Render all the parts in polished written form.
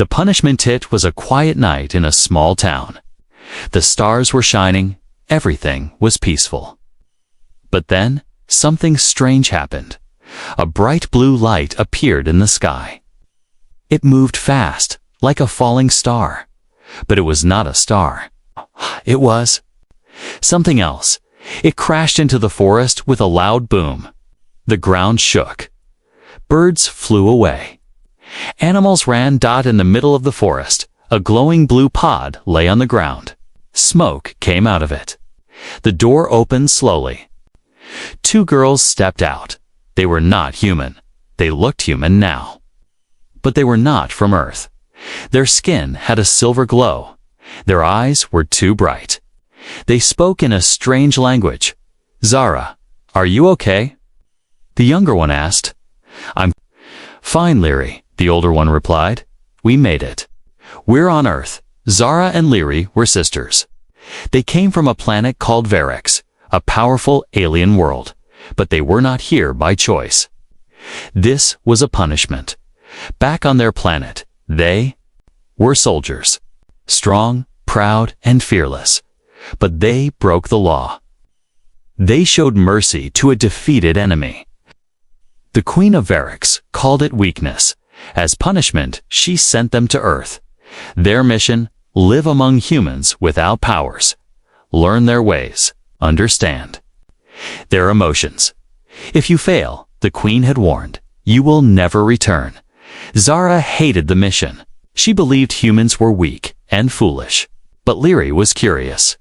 The punishment it was a quiet night in a small town. The stars were shining, everything was peaceful. But then, something strange happened. A bright blue light appeared in the sky. It moved fast, like a falling star. But it was not a star. It was something else. It crashed into the forest with a loud boom. The ground shook. Birds flew away. Animals ran. In the middle of the forest, a glowing blue pod lay on the ground. Smoke came out of it. The door opened slowly. Two girls stepped out. They were not human. They looked human now. But they were not from Earth. Their skin had a silver glow. Their eyes were too bright. They spoke in a strange language. "Zara, are you okay?" The younger one asked. "I'm fine, Lyri," the older one replied. "We made it. We're on Earth." Zara and Lyri were sisters. They came from a planet called Varix, a powerful alien world, but they were not here by choice. This was a punishment. Back on their planet, they were soldiers, strong, proud, and fearless, but they broke the law. They showed mercy to a defeated enemy. The Queen of Varix called it weakness. As punishment, she sent them to Earth. Their mission: live among humans without powers. Learn their ways. Understand their emotions. If you fail, the Queen had warned, you will never return. Zara hated the mission. She believed humans were weak and foolish. But Lyri was curious.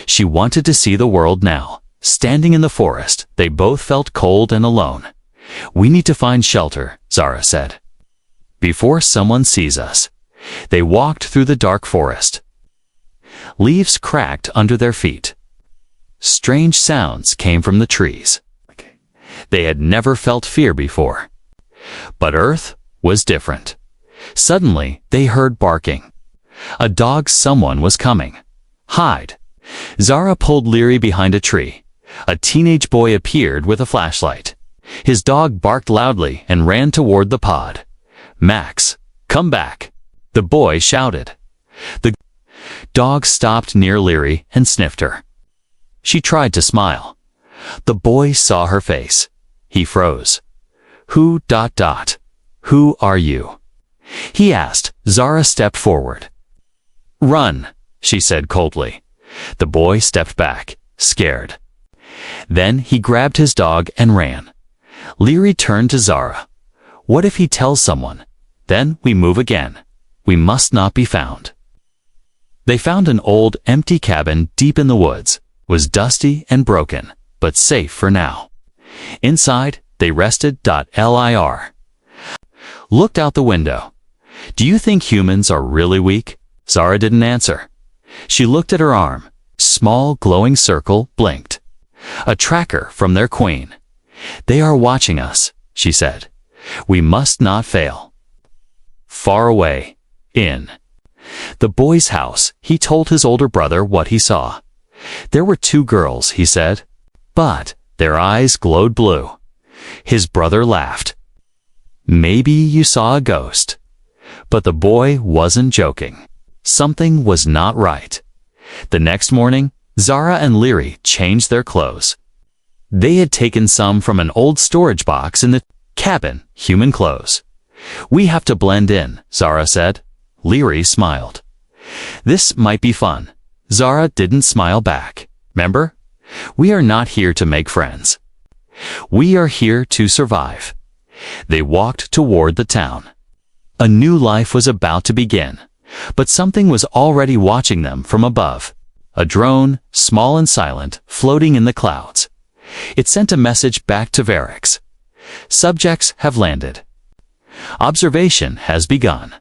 She wanted to see the world now. Standing in the forest, they both felt cold and alone. "We need to find shelter," Zara said, "before someone sees us." They walked through the dark forest. Leaves cracked under their feet. Strange sounds came from the trees. They had never felt fear before. But Earth was different. Suddenly, they heard barking. A dog. Someone was coming. "Hide." Zara pulled Lyri behind a tree. A teenage boy appeared with a flashlight. His dog barked loudly and ran toward the pod. "Max, come back," the boy shouted. The dog stopped near Lyri and sniffed her. She tried to smile. The boy saw her face. He froze. Who are you?" he asked. Zara stepped forward. "Run," she said coldly. The boy stepped back, scared. Then he grabbed his dog and ran. Lyri turned to Zara. "What if he tells someone? Then we move again. We must not be found." They found an old, empty cabin deep in the woods. It was dusty and broken, but safe for now. Inside, they rested. Lyr looked out the window. "Do you think humans are really weak?" Zara didn't answer. She looked at her arm. Small, glowing circle blinked. A tracker from their queen. "They are watching us," she said. "We must not fail." Far away, in the boy's house, he told his older brother what he saw. There were two girls, he said, but their eyes glowed blue. His brother laughed. "Maybe you saw a ghost." But the boy wasn't joking. Something was not right. The next morning, Zara and Lyri changed their clothes. They had taken some from an old storage box in the cabin, human clothes. "We have to blend in," Zara said. Lyri smiled. "This might be fun." Zara didn't smile back. "Remember? We are not here to make friends. We are here to survive." They walked toward the town. A new life was about to begin, but something was already watching them from above. A drone, small and silent, floating in the clouds. It sent a message back to Varix. "Subjects have landed. Observation has begun."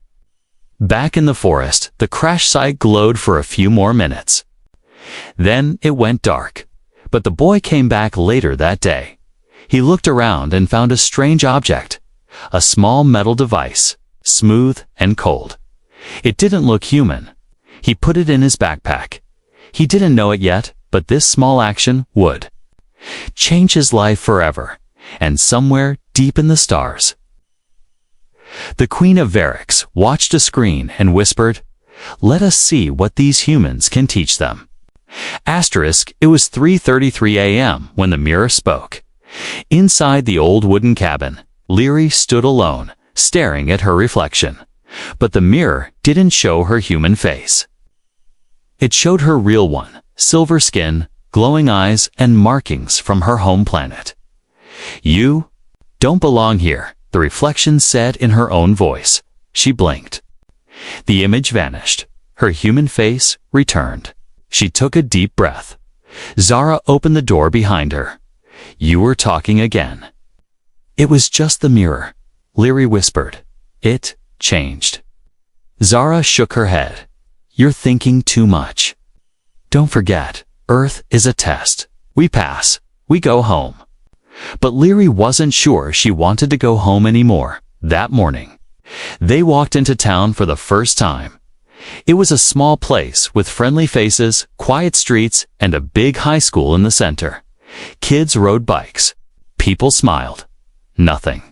Back in the forest, the crash site glowed for a few more minutes. Then it went dark. But the boy came back later that day. He looked around and found a strange object. A small metal device, smooth and cold. It didn't look human. He put it in his backpack. He didn't know it yet, but this small action would change his life forever, and somewhere deep in the stars, The Queen of Varix watched a screen and whispered, "Let us see what these humans can teach them." Asterisk, it was 3:33 a.m. when the mirror spoke. Inside the old wooden cabin, Leary stood alone, staring at her reflection. But the mirror didn't show her human face. It showed her real one, silver skin, glowing eyes, and markings from her home planet. "You don't belong here," the reflection said in her own voice. She blinked. The image vanished. Her human face returned. She took a deep breath. Zara opened the door behind her. "You were talking again." "It was just the mirror," Leary whispered. "It changed." Zara shook her head. "You're thinking too much. Don't forget, Earth is a test. We pass. We go home." But Leary wasn't sure she wanted to go home anymore. That morning, they walked into town for the first time. It was a small place with friendly faces, quiet streets, and a big high school in the center. Kids rode bikes. People smiled. Nothing.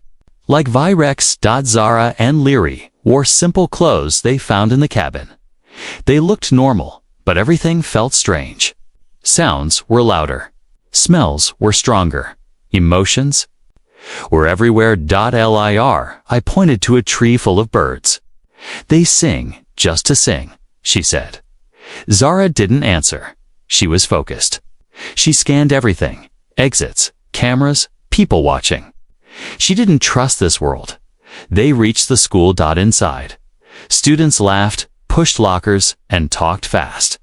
Like Virex, Zara and Leary wore simple clothes they found in the cabin. They looked normal, but everything felt strange. Sounds were louder. Smells were stronger. Emotions were everywhere. Lir, I pointed to a tree full of birds. "They sing just to sing," she said. Zara didn't answer. She was focused. She scanned everything: exits, cameras, people watching. She didn't trust this world. They reached the school. Inside, students laughed, pushed lockers, and talked fast.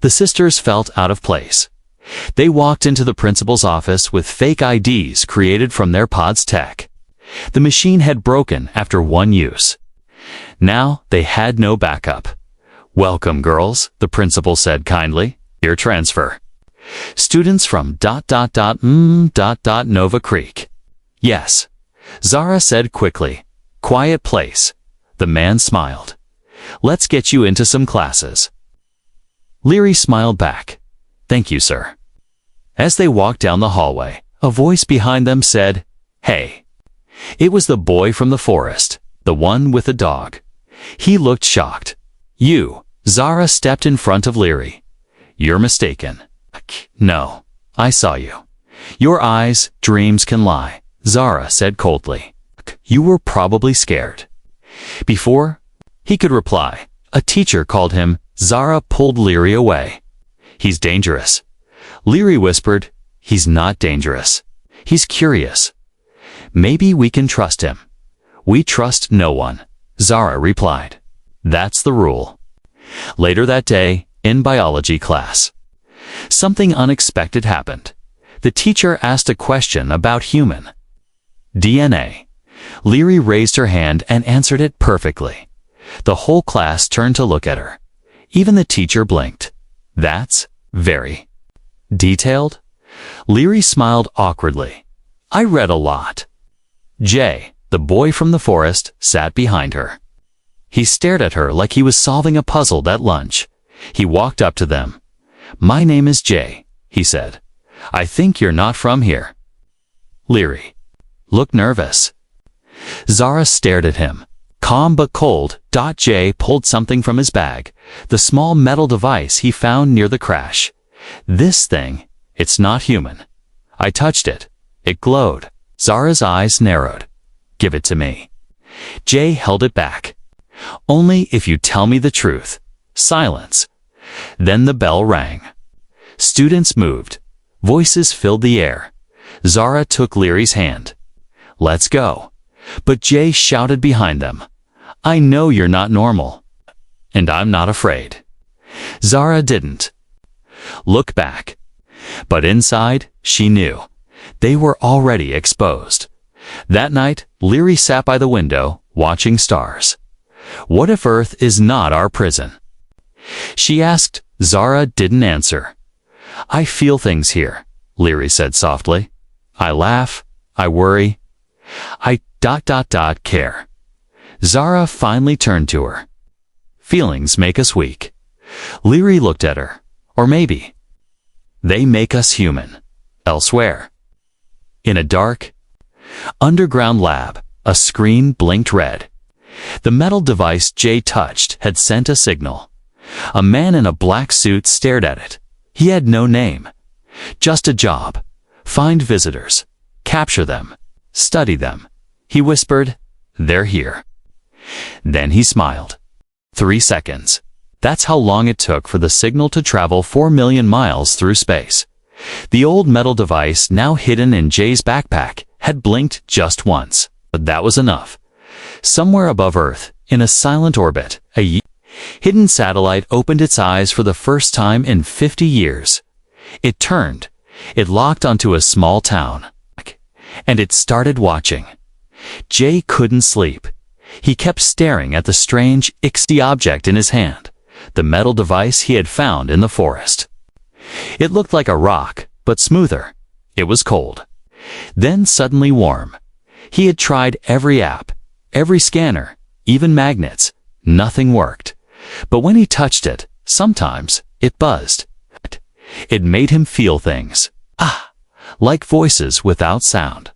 The sisters felt out of place. They walked into the principal's office with fake IDs created from their pod's tech. The machine had broken after one use. Now they had no backup. "Welcome, girls," the principal said kindly. "Your transfer." "Students from Nova Creek." "Yes," Zara said quickly. "Quiet place." The man smiled. "Let's get you into some classes." Leary smiled back. "Thank you, sir." As they walked down the hallway, a voice behind them said, "Hey." It was the boy from the forest, the one with the dog. He looked shocked. "You." Zara stepped in front of Leary. "You're mistaken." "No, I saw you." "Your eyes, dreams can lie," Zara said coldly. "You were probably scared." Before he could reply, a teacher called him. Zara pulled Leary away. "He's dangerous." Leary whispered, "He's not dangerous. He's curious. Maybe we can trust him." "We trust no one," Zara replied. "That's the rule." Later that day, in biology class, something unexpected happened. The teacher asked a question about human DNA. Leary raised her hand and answered it perfectly. The whole class turned to look at her. Even the teacher blinked. "That's very detailed?" Leary smiled awkwardly. "I read a lot." Jay, the boy from the forest, sat behind her. He stared at her like he was solving a puzzle at lunch. He walked up to them. "My name is Jay," he said. "I think you're not from here." Leary looked nervous. Zara stared at him, calm but cold. Jay pulled something from his bag, the small metal device he found near the crash. "This thing, it's not human." "I touched it. It glowed." Zara's eyes narrowed. "Give it to me." Jay held it back. "Only if you tell me the truth." Silence. Then the bell rang. Students moved. Voices filled the air. Zara took Leary's hand. "Let's go." But Jay shouted behind them, "I know you're not normal. And I'm not afraid." Zara didn't look back. But inside, she knew. They were already exposed. That night, Leary sat by the window, watching stars. "What if Earth is not our prison?" she asked. Zara didn't answer. "I feel things here," Leary said softly. "I laugh. I worry. I care." Zara finally turned to her. "Feelings make us weak." Leary looked at her. "Or maybe they make us human." Elsewhere, in a dark, underground lab, A screen blinked red. The metal device Jay touched had sent a signal. A man in a black suit stared at it. He had no name. Just a job. Find visitors. Capture them. Study them. He whispered, "They're here." Then he smiled. 3 seconds. That's how long it took for the signal to travel 4 million miles through space. The old metal device, now hidden in Jay's backpack, had blinked just once. But that was enough. Somewhere above Earth, in a silent orbit, a hidden satellite opened its eyes for the first time in 50 years. It turned. It locked onto a small town. And it started watching. Jay couldn't sleep. He kept staring at the strange, icky object in his hand, the metal device he had found in the forest. It looked like a rock, but smoother. It was cold. Then suddenly warm. He had tried every app, every scanner, even magnets. Nothing worked. But when he touched it, sometimes it buzzed. It made him feel things. Like voices without sound.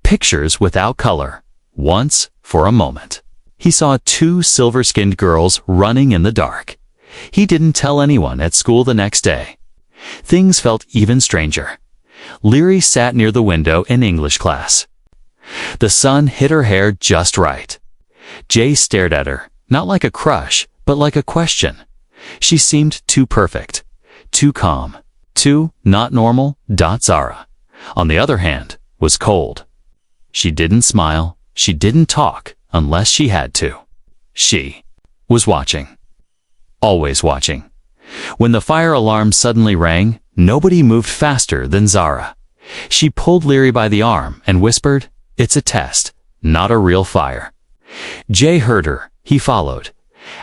Pictures without color. Once, for a moment, he saw 2 silver-skinned girls running in the dark. He didn't tell anyone at school the next day. Things felt even stranger. Leary sat near the window in English class. The sun hit her hair just right. Jay stared at her, not like a crush, but like a question. She seemed too perfect, too calm, too not normal. Zara, on the other hand, was cold. She didn't smile, she didn't talk unless she had to. She was watching. Always watching. When the fire alarm suddenly rang, nobody moved faster than Zara. She pulled Leary by the arm and whispered, "It's a test, not a real fire." Jay heard her. He followed.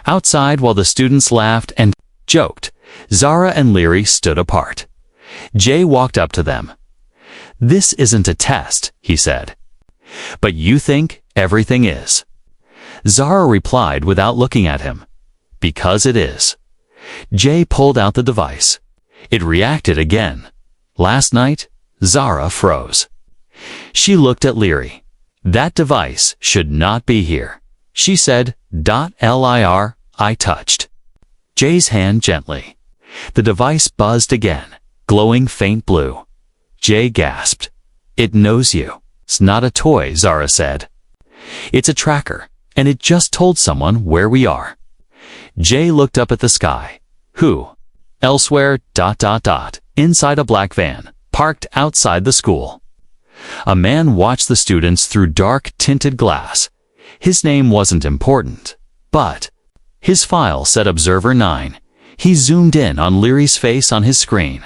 Outside, while the students laughed and joked, Zara and Leary stood apart. Jay walked up to them. "This isn't a test," he said. "But you think everything is." Zara replied without looking at him, "Because it is." Jay pulled out the device. It reacted again. Last night, Zara froze. She looked at Leary. "That device should not be here," she said. "Lir, I touched." Jay's hand gently. The device buzzed again, glowing faint blue. Jay gasped. "It knows you. It's not a toy," Zara said. "It's a tracker, and it just told someone where we are." Jay looked up at the sky. Who? Elsewhere, inside a black van, parked outside the school. A man watched the students through dark, tinted glass. His name wasn't important, but his file said Observer 9. He zoomed in on Leary's face on his screen.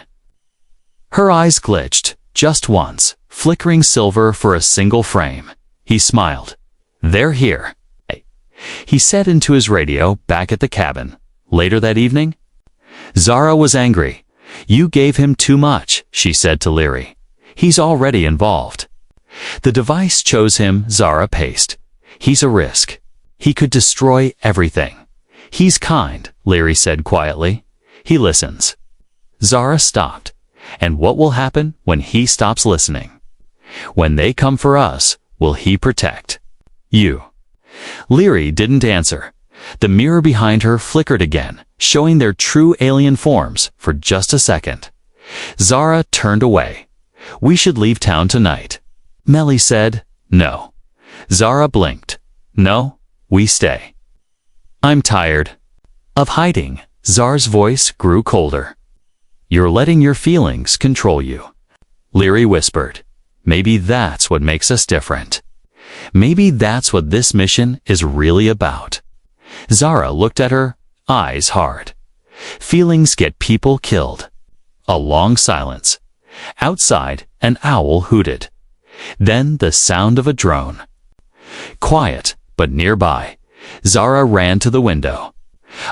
Her eyes glitched, just once, flickering silver for a single frame. He smiled. "They're here," he said into his radio back at the cabin. Later that evening, Zara was angry. "You gave him too much," she said to Leary. "He's already involved." "The device chose him," Zara paced. "He's a risk. He could destroy everything." "He's kind," Leary said quietly. "He listens." Zara stopped. "And what will happen when he stops listening? When they come for us, will he protect you?" Leary didn't answer. The mirror behind her flickered again, showing their true alien forms for just a second. Zara turned away. "We should leave town tonight." Melly said, "No." Zara blinked. "No, we stay." "I'm tired of hiding." Zara's voice grew colder. "You're letting your feelings control you." Leary whispered, "Maybe that's what makes us different. Maybe that's what this mission is really about." Zara looked at her, eyes hard. "Feelings get people killed." A long silence. Outside, an owl hooted. Then the sound of a drone. Quiet, but nearby. Zara ran to the window.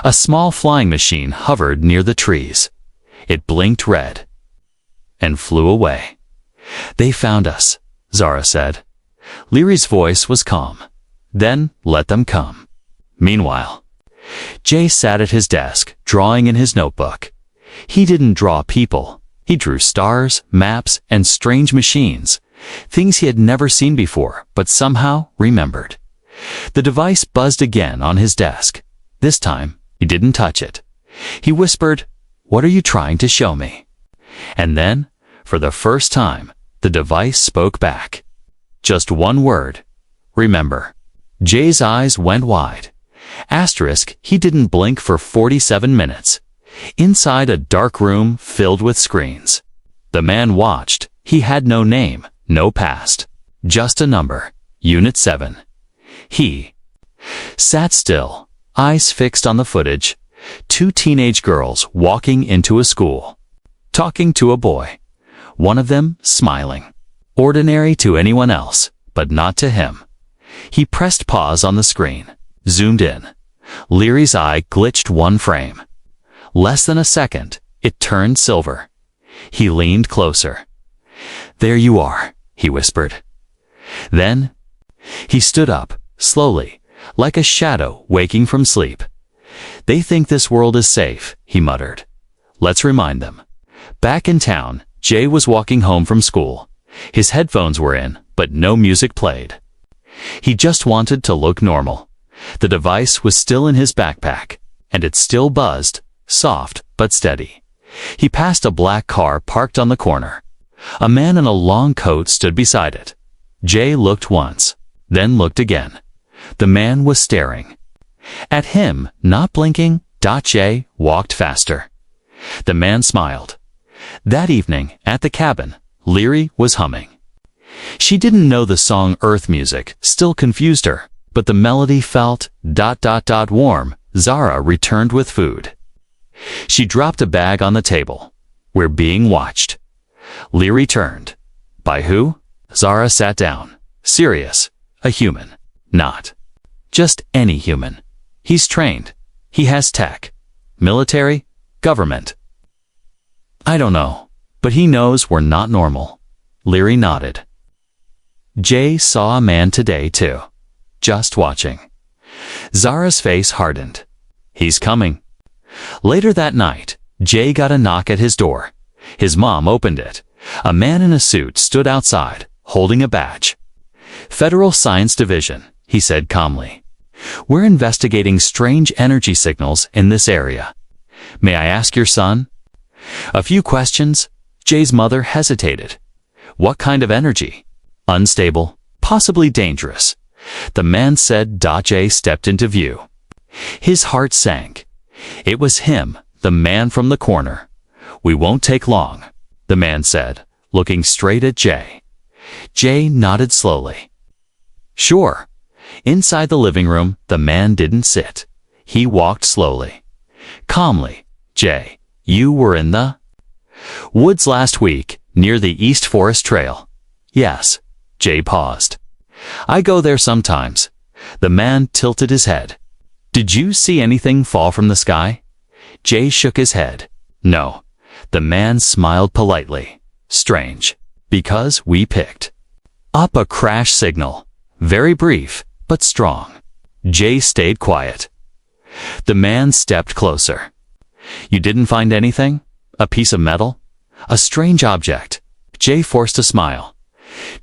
A small flying machine hovered near the trees. It blinked red and flew away. "They found us," Zara said. Leary's voice was calm. "Then let them come." Meanwhile, Jay sat at his desk, drawing in his notebook. He didn't draw people. He drew stars, maps, and strange machines, Things he had never seen before, but somehow remembered. The device buzzed again on his desk. This time, he didn't touch it. He whispered, "What are you trying to show me?" And then, for the first time, the device spoke back. Just one word: remember. Jay's eyes went wide. Asterisk, he didn't blink for 47 minutes. Inside a dark room filled with screens. The man watched. He had no name, no past. Just a number. Unit 7. He sat still, eyes fixed on the footage. 2 teenage girls walking into a school. Talking to a boy. One of them smiling. Ordinary to anyone else, but not to him. He pressed pause on the screen. Zoomed in. Leary's eye glitched one frame. Less than a second, it turned silver. He leaned closer. "There you are," he whispered. Then, he stood up, slowly, like a shadow waking from sleep. "They think this world is safe," he muttered. "Let's remind them." Back in town, Jay was walking home from school. His headphones were in, but no music played. He just wanted to look normal. The device was still in his backpack, and it still buzzed, soft but steady. He passed a black car parked on the corner. A man in a long coat stood beside it. Jay looked once, then looked again. The man was staring. At him, not blinking. Jay walked faster. The man smiled. That evening, at the cabin, Leary was humming. She didn't know the song Earth Music, still confused her, but the melody felt ... warm. Zara returned with food. She dropped a bag on the table. "We're being watched." Leary turned. "By who?" Zara sat down. "Serious. A human. Not just any human. He's trained. He has tech. Military? Government. I don't know, but he knows we're not normal." Leary nodded. Jay saw a man today, too. Just watching. Zara's face hardened. "He's coming." Later that night, Jay got a knock at his door. His mom opened it. A man in a suit stood outside, holding a badge. "Federal Science Division," he said calmly. "We're investigating strange energy signals in this area. May I ask your son?" A few questions. Jay's mother hesitated. "What kind of energy?" "Unstable, possibly dangerous." The man said. Jay stepped into view. His heart sank. It was him, the man from the corner. "We won't take long," the man said, looking straight at Jay. Jay nodded slowly. "Sure." Inside the living room, the man didn't sit. He walked slowly. Calmly. "Jay, you were in the woods last week, near the East Forest Trail." "Yes." Jay paused. "I go there sometimes." The man tilted his head. "Did you see anything fall from the sky?" Jay shook his head. "No." The man smiled politely. "Strange. Because we picked up a crash signal. Very brief, but strong." Jay stayed quiet. The man stepped closer. "You didn't find anything? A piece of metal? A strange object?" Jay forced a smile.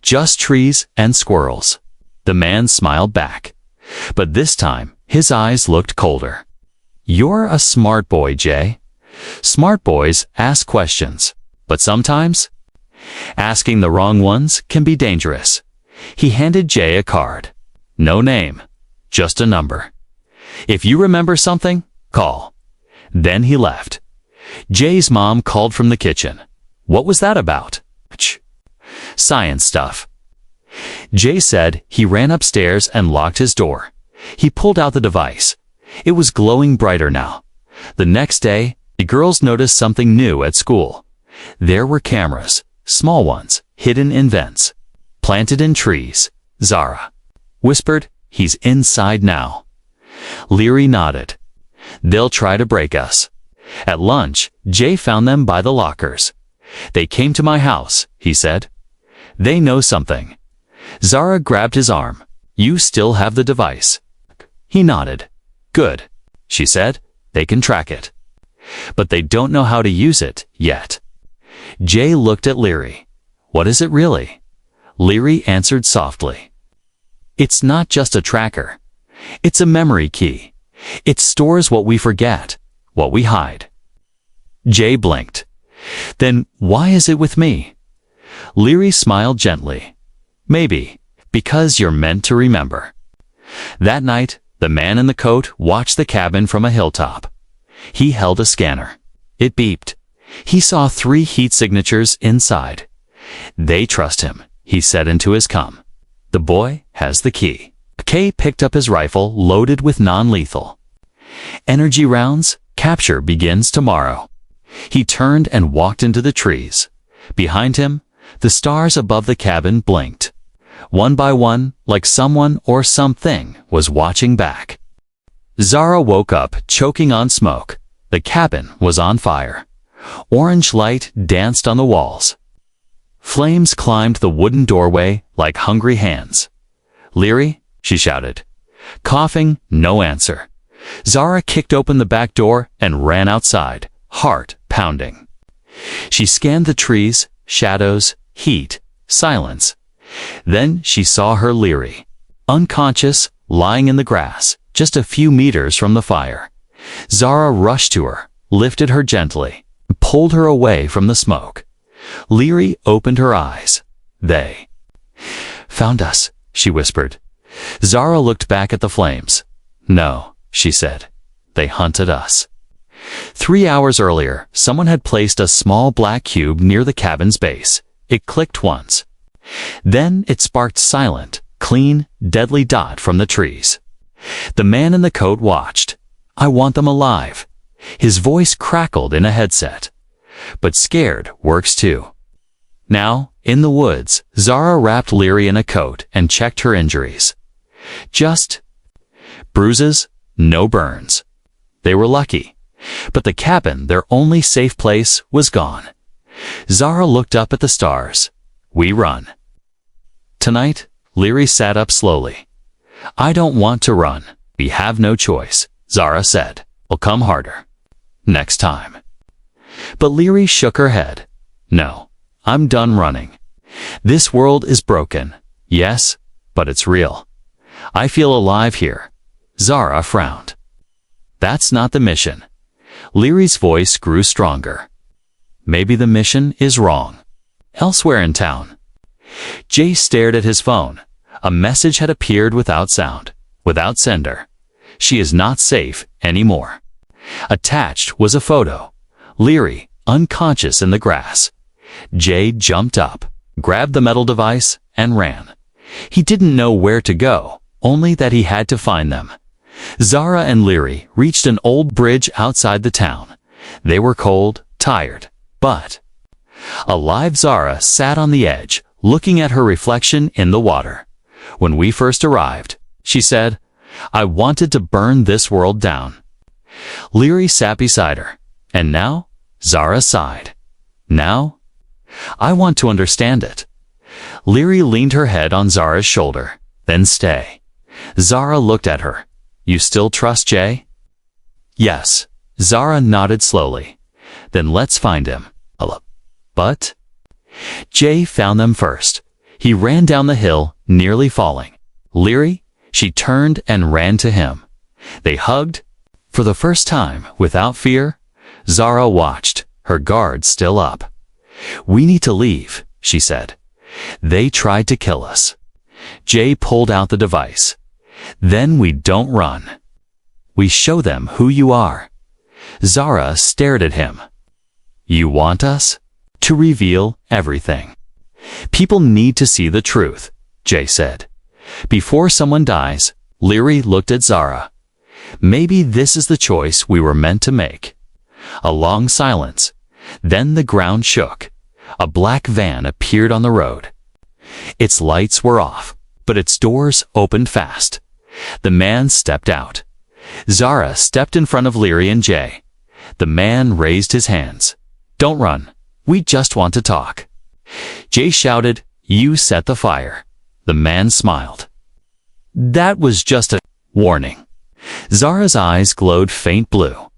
"Just trees and squirrels." The man smiled back. But this time, his eyes looked colder. "You're a smart boy, Jay." Smart boys ask questions, but sometimes asking the wrong ones can be dangerous. He handed Jay a card. "No name, just a number. If you remember something, call." Then he left. Jay's mom called from the kitchen. "What was that about?" "Science stuff." Jay said he ran upstairs and locked his door. He pulled out the device. It was glowing brighter now. The next day, the girls noticed something new at school. There were cameras, small ones, hidden in vents, planted in trees. Zara whispered, "He's inside now." Leary nodded. "They'll try to break us." At lunch, Jay found them by the lockers. "They came to my house," he said. "They know something." Zara grabbed his arm. "You still have the device." He nodded. "Good," she said. "They can track it. But they don't know how to use it yet." Jay looked at Leary. "What is it really?" Leary answered softly. It's not just a tracker. It's a memory key. It stores what we forget, what we hide. Jay blinked. Then why is it with me? Leary smiled gently. Maybe because you're meant to remember. That night, the man in the coat watched the cabin from a hilltop. He held a scanner. It beeped. He saw 3 heat signatures inside. They trust him, he said into his comm. The boy has the key. Kay picked up his rifle loaded with non-lethal. Energy rounds, capture begins tomorrow. He turned and walked into the trees. Behind him, the stars above the cabin blinked. One by one, like someone or something was watching back. Zara woke up, choking on smoke. The cabin was on fire. Orange light danced on the walls. Flames climbed the wooden doorway like hungry hands. Leary, she shouted. Coughing, no answer. Zara kicked open the back door and ran outside, heart pounding. She scanned the trees, shadows, heat, silence. Then she saw her Leary, unconscious, lying in the grass, just a few meters from the fire. Zara rushed to her, lifted her gently, pulled her away from the smoke. Leary opened her eyes. They found us, she whispered. Zara looked back at the flames. No, she said. They hunted us. 3 hours earlier, someone had placed a small black cube near the cabin's base. It clicked once. Then it sparked silent, clean, deadly dot from the trees. The man in the coat watched. I want them alive. His voice crackled in a headset. But scared works too. Now, in the woods, Zara wrapped Leary in a coat and checked her injuries. Just bruises, no burns. They were lucky. But the cabin, their only safe place, was gone. Zara looked up at the stars. We run. Tonight, Leary sat up slowly. I don't want to run. We have no choice, Zara said. We'll come harder. Next time. But Leary shook her head. No, I'm done running. This world is broken. Yes, but it's real. I feel alive here. Zara frowned. That's not the mission. Leary's voice grew stronger. Maybe the mission is wrong. Elsewhere in town. Jay stared at his phone. A message had appeared without sound, without sender. She is not safe anymore. Attached was a photo. Leary, unconscious in the grass. Jay jumped up, grabbed the metal device, and ran. He didn't know where to go, only that he had to find them. Zara and Leary reached an old bridge outside the town. They were cold, tired, but alive. Zara sat on the edge, looking at her reflection in the water. When we first arrived, she said, I wanted to burn this world down. Leary sat beside her. And now? Zara sighed. Now? I want to understand it. Leary leaned her head on Zara's shoulder. Then stay. Zara looked at her. You still trust Jay? Yes. Zara nodded slowly. Then let's find him. But? Jay found them first. He ran down the hill, nearly falling. Leary, she turned and ran to him. They hugged. For the first time, without fear, Zara watched, her guard still up. We need to leave, she said. They tried to kill us. Jay pulled out the device. Then we don't run. We show them who you are. Zara stared at him. You want us? To reveal everything. People need to see the truth, Jay said. Before someone dies, Leary looked at Zara. Maybe this is the choice we were meant to make. A long silence. Then the ground shook. A black van appeared on the road. Its lights were off, but its doors opened fast. The man stepped out. Zara stepped in front of Leary and Jay. The man raised his hands. Don't run. We just want to talk. Jay shouted, You set the fire. The man smiled. That was just a warning. Zara's eyes glowed faint blue.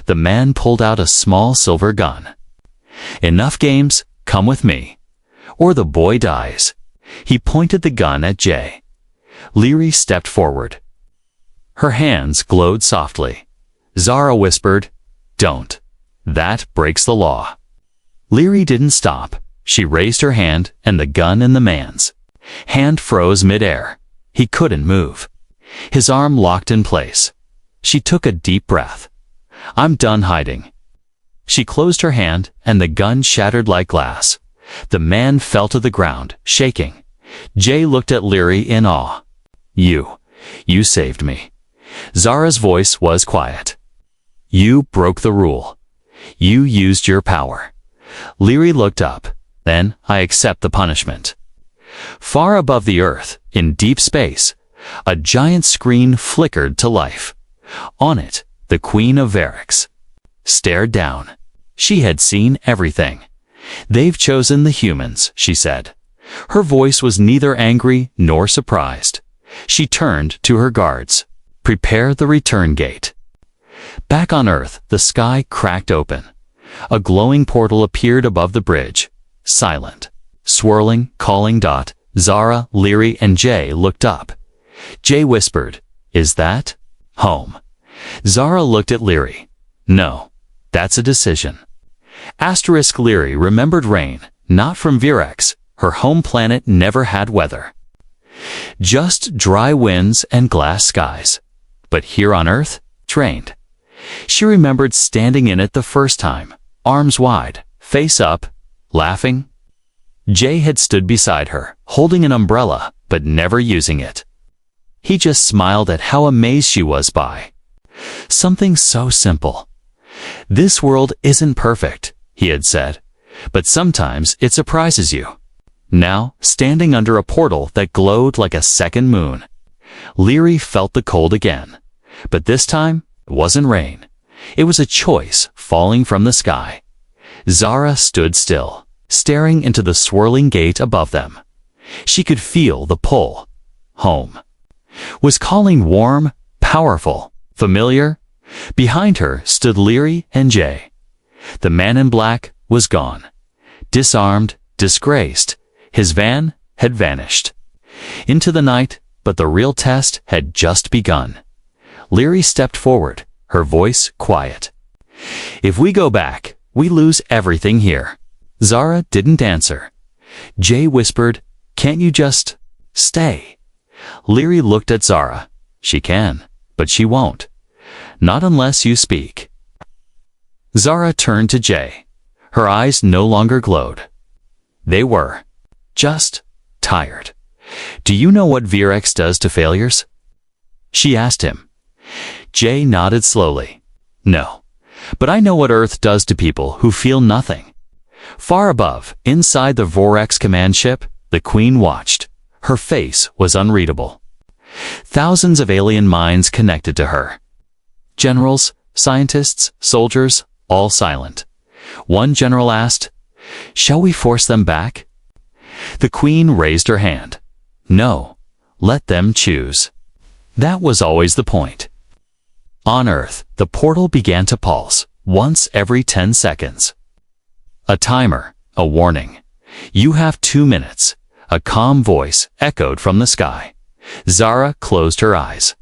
The man pulled out a small silver gun. Enough games, come with me. Or the boy dies. He pointed the gun at Jay. Leary stepped forward. Her hands glowed softly. Zara whispered, "Don't. That breaks the law." Leary didn't stop. She raised her hand, and the gun in the man's hand froze mid-air. He couldn't move. His arm locked in place. She took a deep breath. "I'm done hiding." She closed her hand, and the gun shattered like glass. The man fell to the ground, shaking. Jay looked at Leary in awe. You saved me." Zara's voice was quiet. "You broke the rule. You used your power." Leary looked up. "Then I accept the punishment." Far above the earth, in deep space, a giant screen flickered to life. On it, the Queen of Varix stared down. She had seen everything. "They've chosen the humans," she said. Her voice was neither angry nor surprised. She turned to her guards. "Prepare the return gate." Back on Earth, the sky cracked open. A glowing portal appeared above the bridge. Silent, swirling, calling dot. Zara, Leary, and Jay looked up. Jay whispered, "Is that home?" Zara looked at Leary. "No, that's a decision." Leary remembered rain, not from Virex. Her home planet never had weather. Just dry winds and glass skies. But here on Earth, trained. She remembered standing in it the first time, arms wide, face up, laughing. Jay had stood beside her, holding an umbrella, but never using it. He just smiled at how amazed she was by something so simple. "This world isn't perfect," he had said, "but sometimes it surprises you." Now, standing under a portal that glowed like a second moon, Leary felt the cold again. But this time, it wasn't rain. It was a choice falling from the sky. Zara stood still, staring into the swirling gate above them. She could feel the pull. Home was calling, warm, powerful, familiar. Behind her stood Leary and Jay. The man in black was gone. Disarmed, disgraced, his van had vanished into the night, but the real test had just begun. Leary stepped forward, her voice quiet. "If we go back, we lose everything here." Zara didn't answer. Jay whispered, "Can't you just stay?" Leary looked at Zara. "She can, but she won't. Not unless you speak." Zara turned to Jay. Her eyes no longer glowed. They were just tired. "Do you know what Virex does to failures?" she asked him. Jay nodded slowly. "No, but I know what Earth does to people who feel nothing." Far above, inside the Vorex command ship, the Queen watched. Her face was unreadable. Thousands of alien minds connected to her. Generals, scientists, soldiers, all silent. One general asked, "Shall we force them back?" The Queen raised her hand. "No, let them choose." That was always the point. On Earth, the portal began to pulse, once every 10 seconds. A timer, a warning. "You have 2 minutes." A calm voice echoed from the sky. Zara closed her eyes.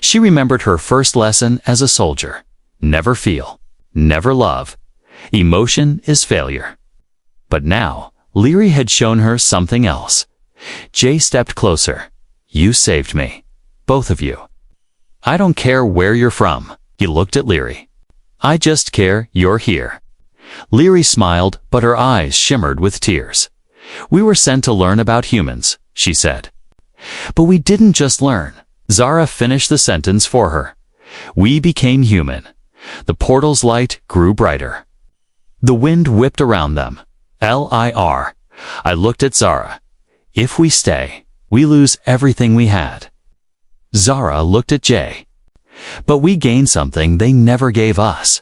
She remembered her first lesson as a soldier. Never feel, never love. Emotion is failure. But now, Leary had shown her something else. Jay stepped closer. "You saved me. Both of you. I don't care where you're from." He looked at Leary. "I just care you're here." Leary smiled, but her eyes shimmered with tears. "We were sent to learn about humans," she said. "But we didn't just learn." Zara finished the sentence for her. "We became human." The portal's light grew brighter. The wind whipped around them. Lir. I looked at Zara. "If we stay, we lose everything we had." Zara looked at Jay. "But we gain something they never gave us."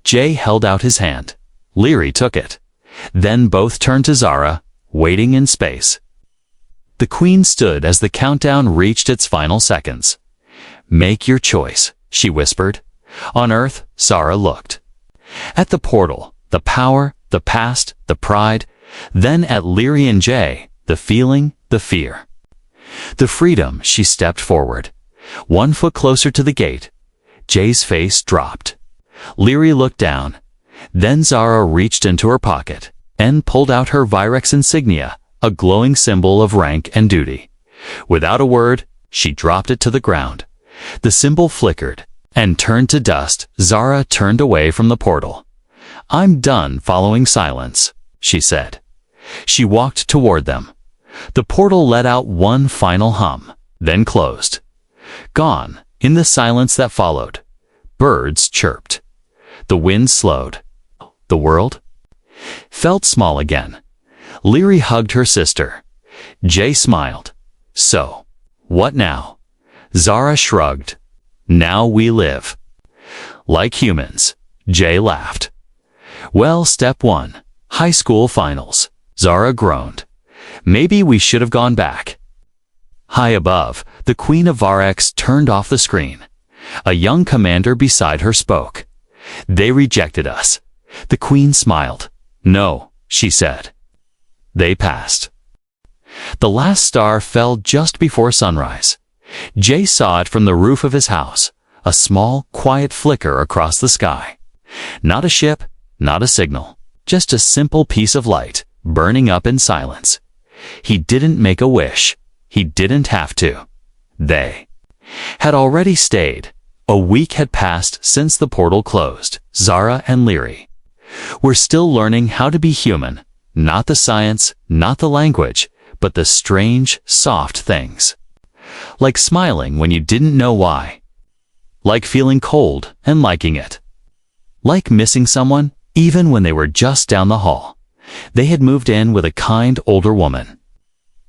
Jay held out his hand. Leary took it. Then both turned to Zara, waiting in space. The Queen stood as the countdown reached its final seconds. "Make your choice," she whispered. On Earth, Zara looked. At the portal, the power, the past, the pride, then at Leary and Jay, the feeling, the fear. The freedom. She stepped forward, 1 foot closer to the gate. Jay's face dropped. Leary looked down. Then Zara reached into her pocket and pulled out her Virex insignia, a glowing symbol of rank and duty. Without a word, she dropped it to the ground. The symbol flickered and turned to dust. Zara turned away from the portal. "I'm done following silence," she said. She walked toward them. The portal let out one final hum, then closed. Gone. In the silence that followed, birds chirped. The wind slowed. The world felt small again. Leary hugged her sister. Jay smiled. "So, what now?" Zara shrugged. "Now we live like humans." Jay laughed. "Well, step 1, high school finals." Zara groaned. "Maybe we should have gone back." High above, the Queen of Varex turned off the screen. A young commander beside her spoke. "They rejected us." The Queen smiled. "No," she said. They passed. The last star fell just before sunrise. Jay saw it from the roof of his house, a small, quiet flicker across the sky. Not a ship, not a signal, just a simple piece of light, burning up in silence. He didn't make a wish. He didn't have to. They had already stayed. A week had passed since the portal closed. Zara and Leary were still learning how to be human. Not the science, not the language, but the strange, soft things. Like smiling when you didn't know why. Like feeling cold and liking it. Like missing someone, even when they were just down the hall. They had moved in with a kind older woman,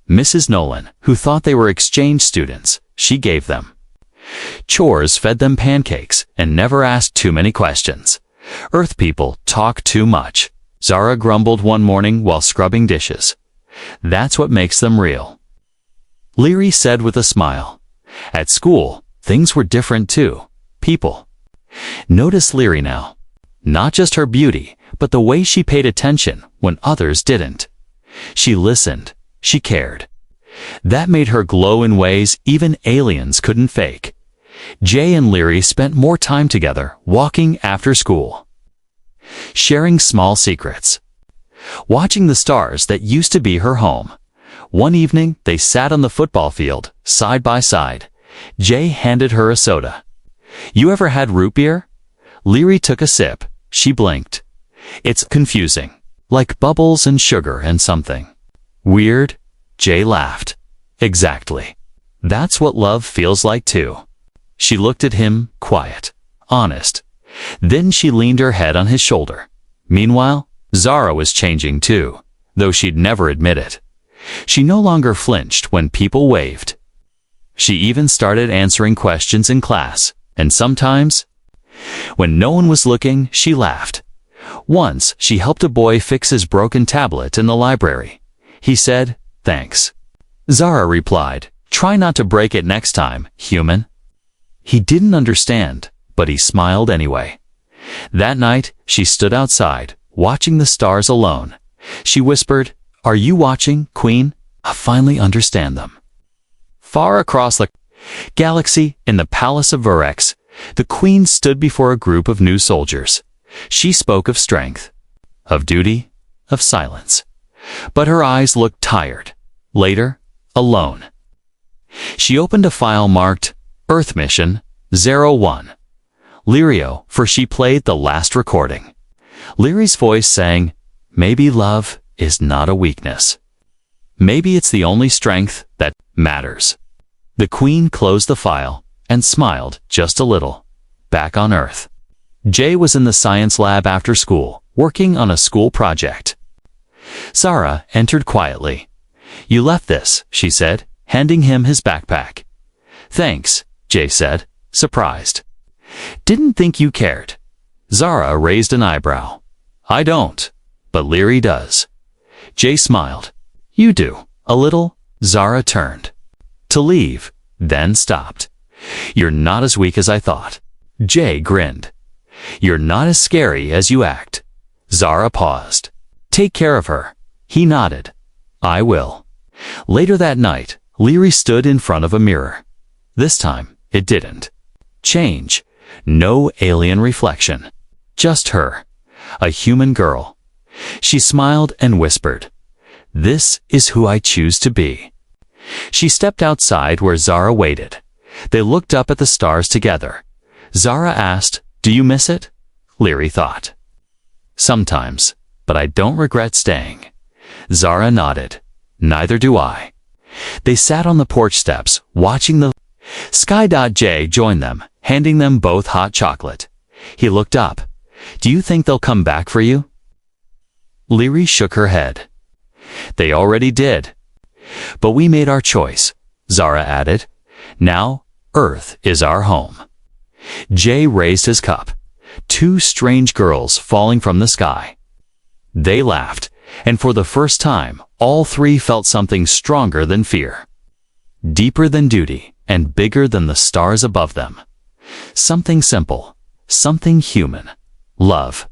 Mrs. Nolan, who thought they were exchange students. She gave them chores, fed them pancakes, and never asked too many questions. Earth people talk too much. Zara grumbled one morning while scrubbing dishes. That's what makes them real. Leary said with a smile. At school, things were different too. People. Notice Leary now. Not just her beauty, but the way she paid attention when others didn't. She listened. She cared. That made her glow in ways even aliens couldn't fake. Jay and Leary spent more time together, walking after school, sharing small secrets, watching the stars that used to be her home. One evening, they sat on the football field, side by side. Jay handed her a soda. "You ever had root beer?" Leary took a sip. She blinked. "It's confusing, like bubbles and sugar and something weird." Jay laughed. "Exactly. That's what love feels like too." She looked at him, quiet, honest. Then she leaned her head on his shoulder. Meanwhile, Zara was changing too, though she'd never admit it. She no longer flinched when people waved. She even started answering questions in class, and sometimes, when no one was looking, she laughed. Once, she helped a boy fix his broken tablet in the library. He said, "Thanks." Zara replied, "Try not to break it next time, human." He didn't understand, but he smiled anyway. That night, she stood outside, watching the stars alone. She whispered, "Are you watching, Queen? I finally understand them." Far across the galaxy, in the palace of Varex, the Queen stood before a group of new soldiers. She spoke of strength, of duty, of silence. But her eyes looked tired. Later, alone. She opened a file marked Earth Mission 01. Lirio, for she played the last recording. Leary's voice sang, "Maybe love is not a weakness. Maybe it's the only strength that matters." The Queen closed the file and smiled just a little. Back on Earth. Jay was in the science lab after school, working on a school project. Zara entered quietly. "You left this," she said, handing him his backpack. "Thanks," Jay said, surprised. "Didn't think you cared." Zara raised an eyebrow. "I don't, but Leary does." Jay smiled. "You do, a little." Zara turned to leave, then stopped. "You're not as weak as I thought." Jay grinned. "You're not as scary as you act." Zara paused. "Take care of her." He nodded. "I will." Later that night, Leary stood in front of a mirror. This time, it didn't change. No alien reflection. Just her, a human girl. She smiled and whispered, "This is who I choose to be." She stepped outside where Zara waited. They looked up at the stars together. Zara asked, "Do you miss it?" Leary thought. "Sometimes, but I don't regret staying." Zara nodded. "Neither do I." They sat on the porch steps, watching the Sky.J joined them, handing them both hot chocolate. He looked up. "Do you think they'll come back for you?" Leary shook her head. "They already did. But we made our choice," Zara added. "Now, Earth is our home." Jay raised his cup. Two strange girls falling from the sky. They laughed, and for the first time, all three felt something stronger than fear. Deeper than duty, and bigger than the stars above them. Something simple, something human. Love.